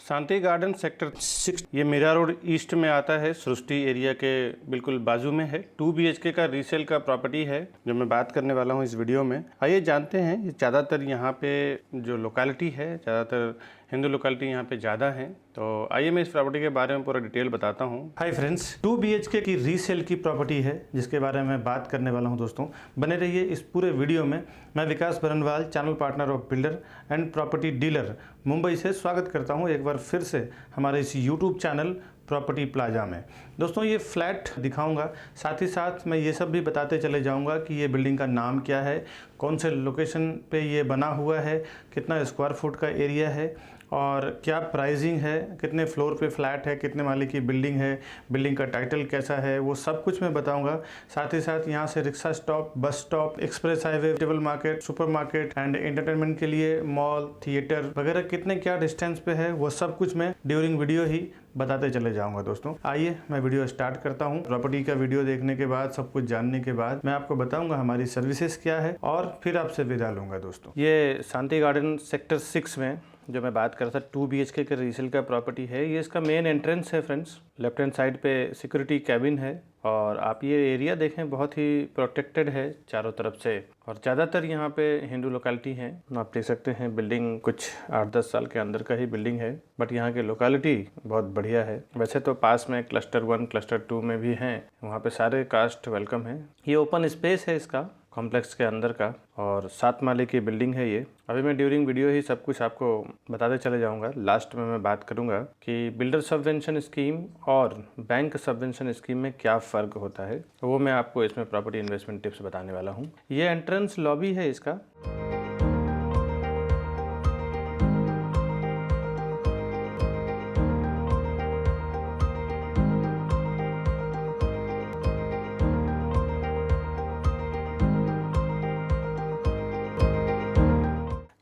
शांति garden sector 6 ये Meera road east में आता है। सृष्टि एरिया के बिल्कुल बाजू में है। 2 BHK का रीसेल का प्रॉपर्टी है जो मैं बात करने वाला हूँ इस वीडियो में। आइए जानते हैं। ज़्यादातर यहाँ पे जो लोकेलिटी है, ज़्यादातर हिंदू लोकेलिटी यहाँ पे ज़्यादा है। तो आइए मैं इस प्रॉपर्टी के बारे में पूरा डिटेल बताता हूँ। हाय फ्रेंड्स, 2 BHK की रीसेल की प्रॉपर्टी है जिसके बारे में बात करने वाला हूँ। दोस्तों बने रहिए इस पूरे वीडियो में। मैं Vikas Barnwal, channel partner of builder and property dealer, Mumbai से स्वागत करता हूँ एक बार फिर से हमारे इस यूट्यूब चैनल प्रॉपर्टी प्लाजा में। दोस्तों ये फ्लैट दिखाऊंगा, साथ ही साथ मैं ये सब भी बताते चले जाऊंगा कि ये बिल्डिंग का नाम क्या है, कौन से लोकेशन पे ये बना हुआ है, कितना स्क्वायर फुट का एरिया है और क्या प्राइसिंग है, कितने फ्लोर पे फ्लैट है, कितने माले की बिल्डिंग है, बिल्डिंग का टाइटल कैसा है, वो सब कुछ मैं बताऊंगा। साथ ही साथ यहाँ से rickshaw stop, bus stop, express highway, vegetable market, super market and entertainment के लिए मॉल, थिएटर वगैरह कितने क्या डिस्टेंस पे है, वो सब कुछ मैं ड्यूरिंग वीडियो ही बताते चले जाऊंगा। दोस्तों आइए मैं वीडियो स्टार्ट करता हूं। प्रॉपर्टी का वीडियो देखने के बाद, सब कुछ जानने के बाद मैं आपको बताऊंगा हमारी सर्विसेज क्या है और फिर आपसे विदा लूंगा। दोस्तों ये शांति गार्डन सेक्टर 6 में जो मैं बात कर रहा था 2 BHK के रीसेल का प्रॉपर्टी है। ये इसका मेन एंट्रेंस है फ्रेंड्स। लेफ्ट हैंड साइड पे सिक्योरिटी कैबिन है और आप ये एरिया देखें, बहुत ही प्रोटेक्टेड है चारों तरफ से और ज़्यादातर यहाँ पे हिंदू लोकेलिटी है। आप देख सकते हैं बिल्डिंग कुछ 8-10 साल के अंदर का ही बिल्डिंग है, बट यहाँ की लोकेलिटी बहुत बढ़िया है। वैसे तो पास में क्लस्टर 1 क्लस्टर 2 में भी हैं, वहाँ पे सारे कास्ट वेलकम है। ये ओपन स्पेस है इसका कॉम्प्लेक्स के अंदर का और 7 माले की बिल्डिंग है ये। अभी मैं ड्यूरिंग वीडियो ही सब कुछ आपको बताते चले जाऊंगा। लास्ट में मैं बात करूंगा कि बिल्डर सबवेंशन स्कीम और बैंक सबवेंशन स्कीम में क्या फ़र्क होता है, वो मैं आपको इसमें प्रॉपर्टी इन्वेस्टमेंट टिप्स बताने वाला हूँ। ये एंट्रेंस लॉबी है इसका।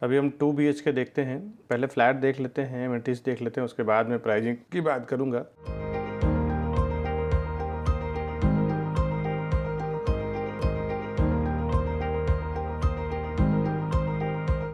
अभी हम 2 BHK देखते हैं। पहले फ्लैट देख लेते हैं, एमिनिटीज़ देख लेते हैं, उसके बाद में प्राइसिंग की बात करूंगा।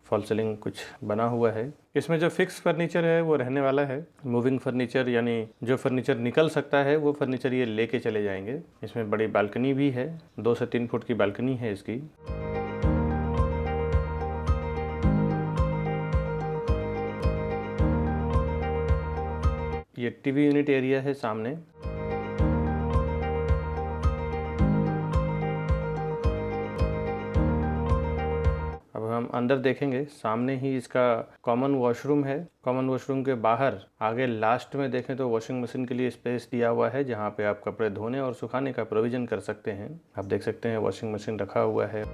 फॉल सीलिंग कुछ बना हुआ है। इसमें जो फिक्स फर्नीचर है वो रहने वाला है। मूविंग फर्नीचर यानी जो फर्नीचर निकल सकता है वो फर्नीचर ये लेके चले जाएंगे। इसमें बड़ी बालकनी भी है, 2 से 3 फुट की बालकनी है इसकी। ये टीवी यूनिट एरिया है सामने। अब हम अंदर देखेंगे, सामने ही इसका कॉमन वॉशरूम है। कॉमन वॉशरूम के बाहर आगे लास्ट में देखें तो वॉशिंग मशीन के लिए स्पेस दिया हुआ है जहां पे आप कपड़े धोने और सुखाने का प्रोविजन कर सकते हैं। आप देख सकते हैं वॉशिंग मशीन रखा हुआ है।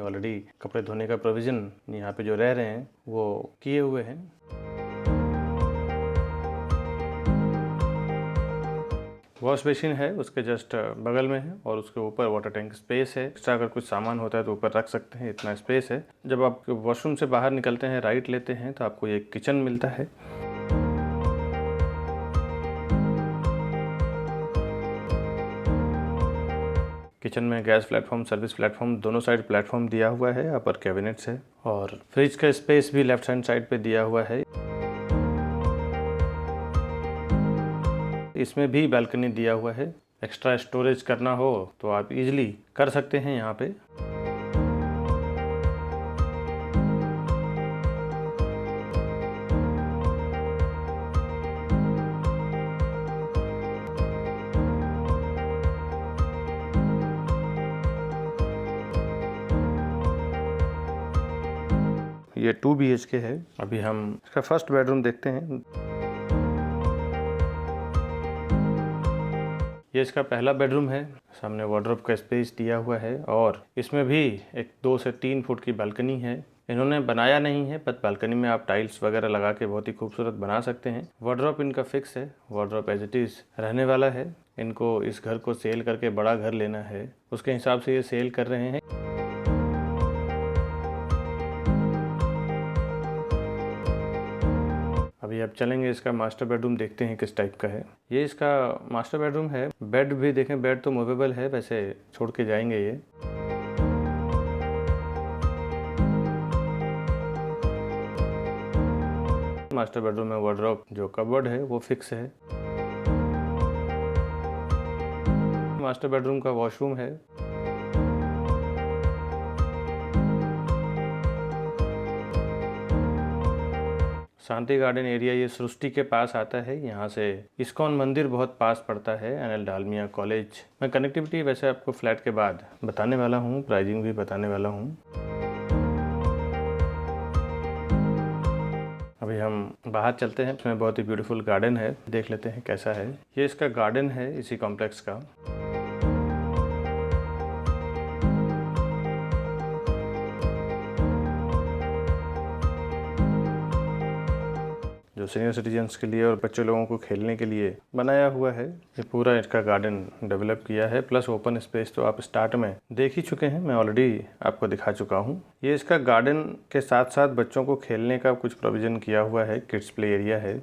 ऑलरेडी कपड़े धोने का प्रोविज़न यहाँ पे जो रह रहे हैं वो किए हुए हैं। वॉश बेसिन है उसके जस्ट बगल में है और उसके ऊपर वाटर टैंक स्पेस है। एक्स्ट्रा अगर कुछ सामान होता है तो ऊपर रख सकते हैं, इतना स्पेस है। जब आप वॉशरूम से बाहर निकलते हैं, राइट लेते हैं, तो आपको ये किचन मिलता है। किचन में गैस प्लेटफॉर्म, सर्विस प्लेटफॉर्म, दोनों साइड प्लेटफॉर्म दिया हुआ है। अपर कैबिनेट्स है और फ्रिज का स्पेस भी लेफ्ट हैंड साइड पे दिया हुआ है। इसमें भी बालकनी दिया हुआ है। एक्स्ट्रा स्टोरेज करना हो तो आप इजीली कर सकते हैं यहाँ पे। ये 2 BHK है। अभी हम इसका फर्स्ट बेडरूम देखते हैं। ये इसका पहला बेडरूम है। सामने वार्डरोब का स्पेस दिया हुआ है और इसमें भी एक 2 से 3 फुट की बालकनी है। इन्होंने बनाया नहीं है, बट बालकनी में आप टाइल्स वगैरह लगा के बहुत ही खूबसूरत बना सकते हैं। वार्डरोब इनका फिक्स है, वार्डरोब एज इट इज़ रहने वाला है। इनको इस घर को सेल करके बड़ा घर लेना है, उसके हिसाब से ये सेल कर रहे हैं। अभी अब चलेंगे इसका मास्टर बेडरूम देखते हैं किस टाइप का है। ये इसका मास्टर बेडरूम है। बेड भी देखें, बेड तो मूवेबल है, वैसे छोड़ के जाएंगे ये। मास्टर बेडरूम में वार्डरोब जो कबर्ड है वो फिक्स है। मास्टर बेडरूम का वॉशरूम है। शांति गार्डन एरिया ये सृष्टि के पास आता है। यहाँ से इस्कॉन मंदिर बहुत पास पड़ता है। NL Dalmia college. मैं कनेक्टिविटी वैसे आपको फ्लैट के बाद बताने वाला हूँ, प्राइजिंग भी बताने वाला हूँ। अभी हम बाहर चलते हैं। इसमें बहुत ही ब्यूटीफुल गार्डन है, देख लेते हैं कैसा है। ये इसका गार्डन है इसी कॉम्प्लेक्स का। जो सीनियर सिटीजन्स के लिए और बच्चे लोगों को खेलने के लिए बनाया हुआ है। ये पूरा इसका गार्डन डेवलप किया है, प्लस ओपन स्पेस तो आप स्टार्ट में देख ही चुके हैं, मैं ऑलरेडी आपको दिखा चुका हूँ। ये इसका गार्डन के साथ साथ बच्चों को खेलने का कुछ प्रोविज़न किया हुआ है। किड्स प्ले एरिया है।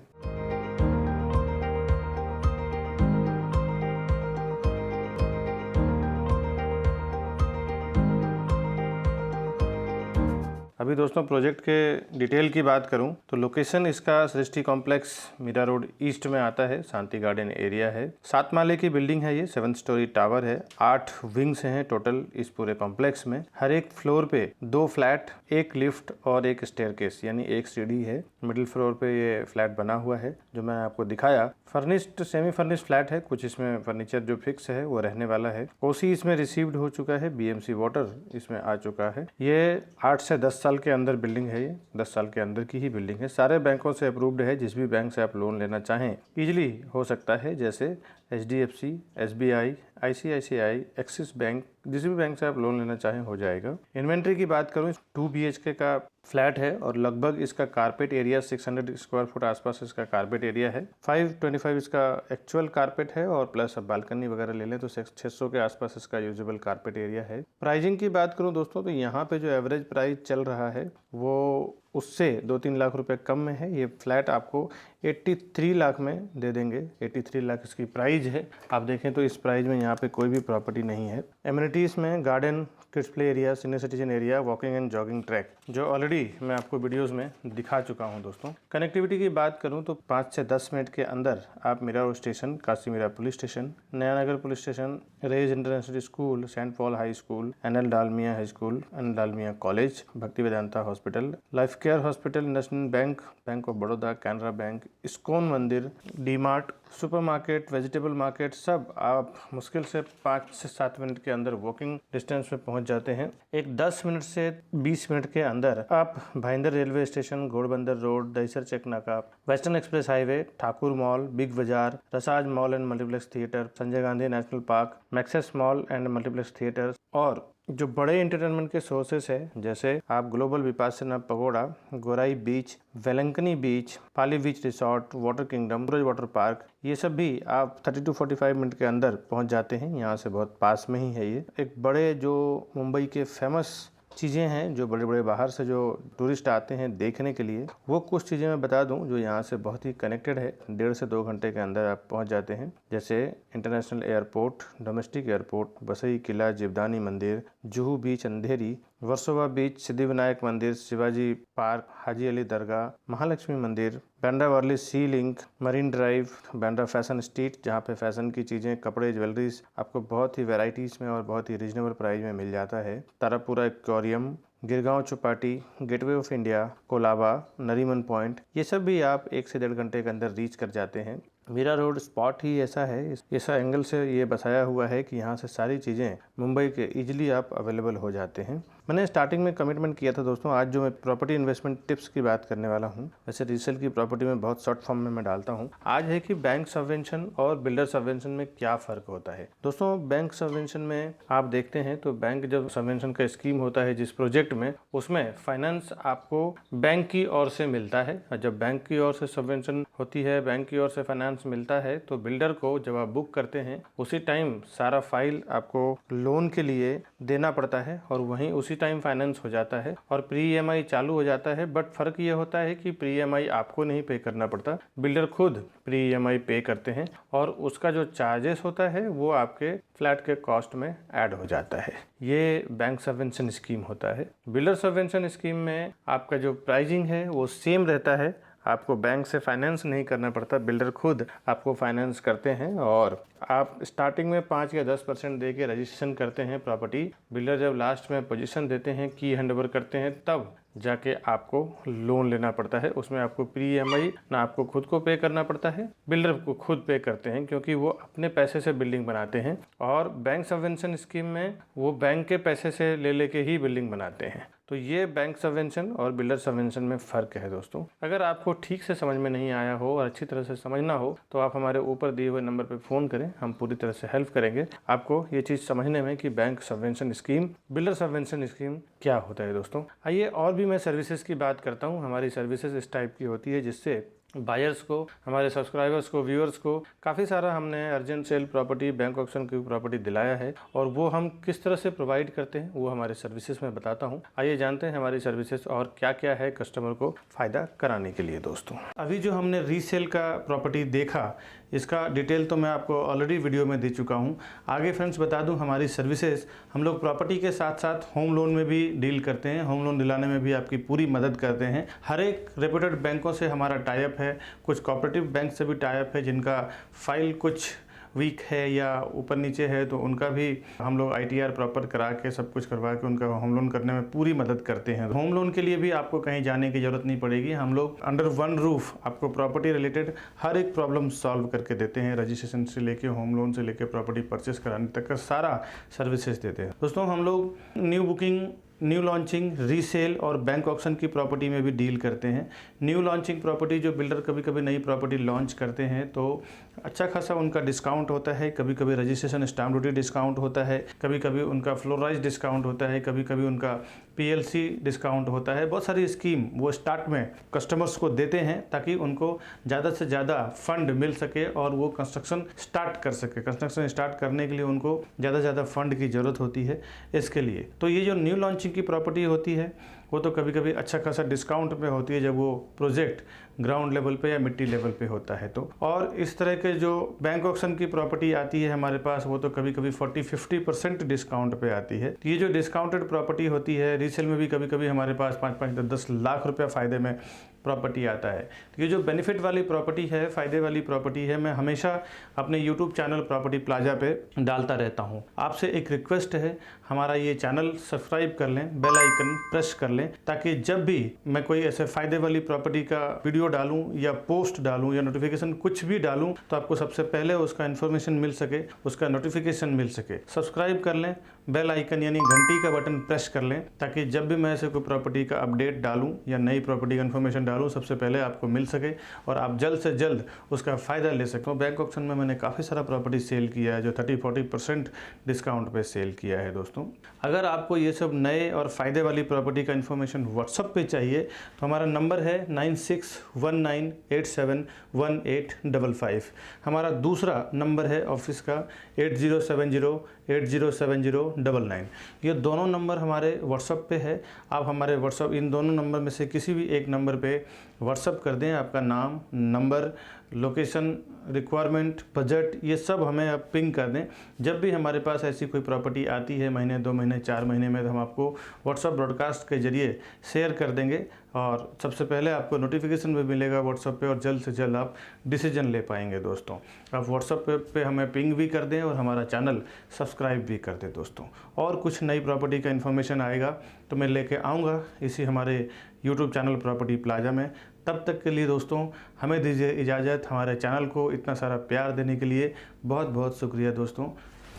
अभी दोस्तों प्रोजेक्ट के डिटेल की बात करूं तो लोकेशन इसका सृष्टि कॉम्प्लेक्स मीरा रोड ईस्ट में आता है। शांति गार्डन एरिया है। 7 माले की बिल्डिंग है ये। 7 स्टोरी टावर है। 8 विंग्स हैं टोटल इस पूरे कॉम्प्लेक्स में। हर एक फ्लोर पे 2 फ्लैट, 1 लिफ्ट और 1 स्टेयरकेस यानी 1 सीढ़ी है। मिडिल फ्लोर पे ये फ्लैट बना हुआ है जो मैंने आपको दिखाया। फर्निश्ड सेमी फर्निश्ड फ्लैट है। कुछ इसमें फर्नीचर जो फिक्स है वो रहने वाला है। ओसी इसमें रिसीव्ड हो चुका है। बीएमसी वाटर इसमें आ चुका है। ये 8 से 10 साल के अंदर बिल्डिंग है। ये 10 साल के अंदर की ही बिल्डिंग है। सारे बैंकों से अप्रूव्ड है। जिस भी बैंक से आप लोन लेना चाहें इजीली हो सकता है, जैसे HDFC, SBI, ICICI, axis bank, जिस भी बैंक से आप लोन लेना चाहें हो जाएगा। इन्वेंट्री की बात करूं, 2 BHK का फ्लैट है और लगभग इसका कारपेट एरिया 600 स्क्वायर फुट आसपास इसका कारपेट एरिया है। 525 इसका एक्चुअल कारपेट है और प्लस अब बालकनी वगैरह ले लें तो 600 के आसपास इसका यूजेबल कारपेट एरिया है। प्राइजिंग की बात करूं दोस्तों तो यहाँ पे जो एवरेज प्राइस चल रहा है वो उससे 2-3 लाख रुपए कम में है। ये फ्लैट आपको 83 लाख में दे देंगे। 83 लाख इसकी प्राइस है। आप देखें तो इस प्राइस में यहाँ पे कोई भी प्रॉपर्टी नहीं है। एमिनिटीज में garden, kids play area, senior citizen area, walking and jogging track जो ऑलरेडी मैं आपको वीडियोस में दिखा चुका हूं दोस्तों। कनेक्टिविटी की बात करूं तो 5 से 10 मिनट के अंदर आप Mira road station, Kashi Mira police station, Nayanagar police station, Rays international school, Saint Paul high school, NL Dalmia high school, NL Dalmia college, Bhakti Vedanta hospital, Life Care hospital, national bank, bank of Baroda, Canara bank, ISKCON मंदिर, डीमार्ट, सुपरमार्केट, वेजिटेबल मार्केट, सब आप मुश्किल से 5 से 7 minute के अंदर walking distance में पहुंच जाते हैं। एक 10 मिनट से 20 मिनट के अंदर आप Bhayandar railway station, Ghodbunder road, Dahisar check Naka, western express highway, Thakur mall, Big Bazaar, Rassaz mall and multiplex theatre, Sanjay Gandhi national park, Maxus mall and multiplex theatre और जो बड़े एंटरटेनमेंट के सोर्सेस है जैसे आप global Vipassana pagoda, Gorai beach, Velankanni beach, Pali beach resort, water kingdom, Suraj water park, ये सब भी आप 30 to 45 मिनट के अंदर पहुंच जाते हैं। यहाँ से बहुत पास में ही है ये। एक बड़े जो मुंबई के फेमस चीज़ें हैं जो बड़े बड़े बाहर से जो टूरिस्ट आते हैं देखने के लिए, वो कुछ चीज़ें मैं बता दूं जो यहाँ से बहुत ही कनेक्टेड है। 1.5 से 2 घंटे के अंदर आप पहुँच जाते हैं, जैसे international airport, domestic airport, Bassein किला, जीवदानी मंदिर, जुहू बीच अंधेरी, वर्सोवा बीच, सिद्धिविनायक मंदिर, शिवाजी पार्क, हाजी अली दरगाह, महालक्ष्मी मंदिर, Bandra Worli sea link, marine drive, Bandra fashion street जहाँ पे फैशन की चीज़ें, कपड़े, ज्वेलरीज आपको बहुत ही वैरायटीज़ में और बहुत ही रीजनेबल प्राइस में मिल जाता है। Tarapura aquarium, Girgaon Chowpatty, gateway of India, Colaba, Nariman point, ये सब भी आप 1 से 1.5 घंटे के अंदर रीच कर जाते हैं। मीरा रोड स्पॉट ही ऐसा है, ऐसा एंगल से ये बसाया हुआ है कि यहाँ से सारी चीज़ें मुंबई के इजीली आप अवेलेबल हो जाते हैं। मैंने स्टार्टिंग में कमिटमेंट किया था दोस्तों, आज जो मैं प्रॉपर्टी इन्वेस्टमेंट टिप्स की बात करने वाला हूँ, वैसे रीसेल की प्रॉपर्टी में बहुत शॉर्ट फॉर्म में मैं डालता हूँ, आज है कि बैंक सबवेंशन और बिल्डर सबवेंशन में क्या फ़र्क होता है। दोस्तों बैंक सबवेंशन में आप देखते हैं तो बैंक जब सबवेंशन का स्कीम होता है जिस प्रोजेक्ट में, उसमें फाइनेंस आपको बैंक की ओर से मिलता है। जब बैंक की ओर से सबवेंशन होती है, बैंक की ओर से फाइनेंस मिलता है, तो बिल्डर को जब आप बुक करते हैं उसी टाइम सारा फाइल आपको लोन के लिए देना पड़ता है और वहीं उसी टाइम फाइनेंस हो जाता है और प्री EMI चालू हो जाता है। बट फर्क ये होता है कि प्री EMI आपको नहीं पे करना पड़ता, बिल्डर खुद प्री EMI पे करते हैं और उसका जो चार्जेस होता है वो आपके फ्लैट के कॉस्ट में ऐड हो जाता है। ये बैंक सबवेंशन स्कीम होता है। बिल्डर सबवेंशन स्कीम में आपका जो प्राइसिंग है वो सेम रहता है, आपको बैंक से फाइनेंस नहीं करना पड़ता, बिल्डर खुद आपको फाइनेंस करते हैं और आप स्टार्टिंग में 5 या 10% दे के रजिस्ट्रेशन करते हैं प्रॉपर्टी। बिल्डर जब लास्ट में पोजीशन देते हैं, की हैंडओवर करते हैं, तब जाके आपको लोन लेना पड़ता है। उसमें आपको प्री EMI ना आपको खुद को पे करना पड़ता है, बिल्डर को खुद पे करते हैं, क्योंकि वो अपने पैसे से बिल्डिंग बनाते हैं। और बैंक सबवेंशन स्कीम में वो बैंक के पैसे से ले लेके ही बिल्डिंग बनाते हैं। तो ये बैंक सबवेंशन और बिल्डर सबवेंशन में फ़र्क है दोस्तों। अगर आपको ठीक से समझ में नहीं आया हो और अच्छी तरह से समझना हो तो आप हमारे ऊपर दिए हुए नंबर पर फ़ोन करें, हम पूरी तरह से हेल्प करेंगे आपको ये चीज़ समझने में कि bank subvention scheme, builder subvention scheme क्या होता है दोस्तों। आइए और भी मैं सर्विसेज की बात करता हूँ। हमारी सर्विसेज इस टाइप की होती है जिससे बायर्स को, हमारे सब्सक्राइबर्स को, व्यूअर्स को काफ़ी सारा हमने urgent sale property, bank auction की प्रॉपर्टी दिलाया है और वो हम किस तरह से प्रोवाइड करते हैं वो हमारे सर्विसेज में बताता हूँ। आइए जानते हैं हमारी सर्विसेज और क्या क्या है कस्टमर को फ़ायदा कराने के लिए दोस्तों। अभी जो हमने रीसेल का प्रॉपर्टी देखा, इसका डिटेल तो मैं आपको ऑलरेडी वीडियो में दे चुका हूँ। आगे फ्रेंड्स बता दूँ, हमारी सर्विसेज हम लोग प्रॉपर्टी के साथ साथ होम लोन में भी डील करते हैं। होम लोन दिलाने में भी आपकी पूरी मदद करते हैं। हर एक रेप्यूटेड बैंकों से हमारा टाई अप है, कुछ कोऑपरेटिव बैंक से भी टाई अप है जिनका फाइल कुछ वीक है या ऊपर नीचे है, तो उनका भी हम लोग ITR प्रॉपर करा के सब कुछ करवा के उनका होम लोन करने में पूरी मदद करते हैं। होम लोन के लिए भी आपको कहीं जाने की ज़रूरत नहीं पड़ेगी। हम लोग अंडर वन रूफ आपको प्रॉपर्टी रिलेटेड हर एक प्रॉब्लम सॉल्व करके देते हैं। रजिस्ट्रेशन से लेके, होम लोन से लेके, प्रॉपर्टी परचेस कराने तक का सारा सर्विसेज देते हैं दोस्तों। हम लोग new booking, new launching, resale और बैंक ऑक्शन की प्रॉपर्टी में भी डील करते हैं। न्यू लॉन्चिंग प्रॉपर्टी, जो बिल्डर कभी कभी नई प्रॉपर्टी लॉन्च करते हैं तो अच्छा खासा उनका डिस्काउंट होता है। कभी कभी रजिस्ट्रेशन स्टैम्प ड्यूटी डिस्काउंट होता है, कभी कभी उनका फ्लोराइज डिस्काउंट होता है, कभी कभी उनका PLC डिस्काउंट होता है। बहुत सारी स्कीम वो स्टार्ट में कस्टमर्स को देते हैं ताकि उनको ज़्यादा से ज़्यादा फंड मिल सके और वो कंस्ट्रक्शन स्टार्ट कर सके। कंस्ट्रक्शन स्टार्ट करने के लिए उनको ज़्यादा से ज़्यादा फंड की ज़रूरत होती है इसके लिए। तो ये जो न्यू लॉन्चिंग की प्रॉपर्टी होती है वो तो कभी कभी अच्छा खासा डिस्काउंट में होती है जब वो प्रोजेक्ट ग्राउंड लेवल पे या मिट्टी लेवल पे होता है तो। और इस तरह के जो बैंक ऑक्शन की प्रॉपर्टी आती है हमारे पास, वो तो कभी कभी 40-50% डिस्काउंट पे आती है। ये जो डिस्काउंटेड प्रॉपर्टी होती है, रीसेल में भी कभी कभी हमारे पास 5-10 लाख रुपया फ़ायदे में प्रॉपर्टी आता है। तो ये जो बेनिफिट वाली प्रॉपर्टी है, फ़ायदे वाली प्रॉपर्टी है, मैं हमेशा अपने यूट्यूब चैनल प्रॉपर्टी प्लाजा पे डालता रहता हूँ। आपसे एक रिक्वेस्ट है, हमारा ये चैनल सब्सक्राइब कर लें, बेल आइकन प्रेस कर लें, ताकि जब भी मैं कोई ऐसे फ़ायदे वाली प्रॉपर्टी का वीडियो डालूं या पोस्ट डालूं या नोटिफिकेशन कुछ भी डालूं तो आपको सबसे पहले उसका इन्फॉर्मेशन मिल सके, उसका नोटिफिकेशन मिल सके। सब्सक्राइब कर लें, बेल आइकन यानी घंटी का बटन प्रेस कर लें, ताकि जब भी मैं ऐसे कोई प्रॉपर्टी का अपडेट डालूं या नई प्रॉपर्टी का इन्फॉर्मेशन डालूं सबसे पहले आपको मिल सके और आप जल्द से जल्द उसका फ़ायदा ले सकें। बैंक ऑक्शन में मैंने काफ़ी सारा प्रॉपर्टी सेल किया है जो 30-40% डिस्काउंट पे सेल किया है दोस्तों। अगर आपको ये सब नए और फ़ायदे वाली प्रॉपर्टी का इन्फॉर्मेशन व्हाट्सअप पे चाहिए तो हमारा नंबर है 9619871855। हमारा दूसरा नंबर है ऑफिस का 8070807099। ये दोनों नंबर हमारे व्हाट्सअप पे है। आप हमारे व्हाट्सअप, इन दोनों नंबर में से किसी भी एक नंबर पे व्हाट्सअप कर दें, आपका नाम, नंबर, लोकेशन, रिक्वायरमेंट, बजट, ये सब हमें आप पिंग कर दें। जब भी हमारे पास ऐसी कोई प्रॉपर्टी आती है महीने, 2 महीने, 4 महीने में, तो हम आपको व्हाट्सअप ब्रॉडकास्ट के जरिए शेयर कर देंगे और सबसे पहले आपको नोटिफिकेशन भी मिलेगा व्हाट्सअप पे और जल्द से जल्द आप डिसीजन ले पाएंगे दोस्तों। आप व्हाट्सअप पे हमें पिंग भी कर दें और हमारा चैनल सब्सक्राइब भी कर दें दोस्तों। और कुछ नई प्रॉपर्टी का इन्फॉर्मेशन आएगा तो मैं लेके आऊँगा इसी हमारे यूट्यूब चैनल प्रॉपर्टी प्लाजा में। तब तक के लिए दोस्तों हमें दीजिए इजाज़त। हमारे चैनल को इतना सारा प्यार देने के लिए बहुत बहुत शुक्रिया दोस्तों।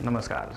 नमस्कार।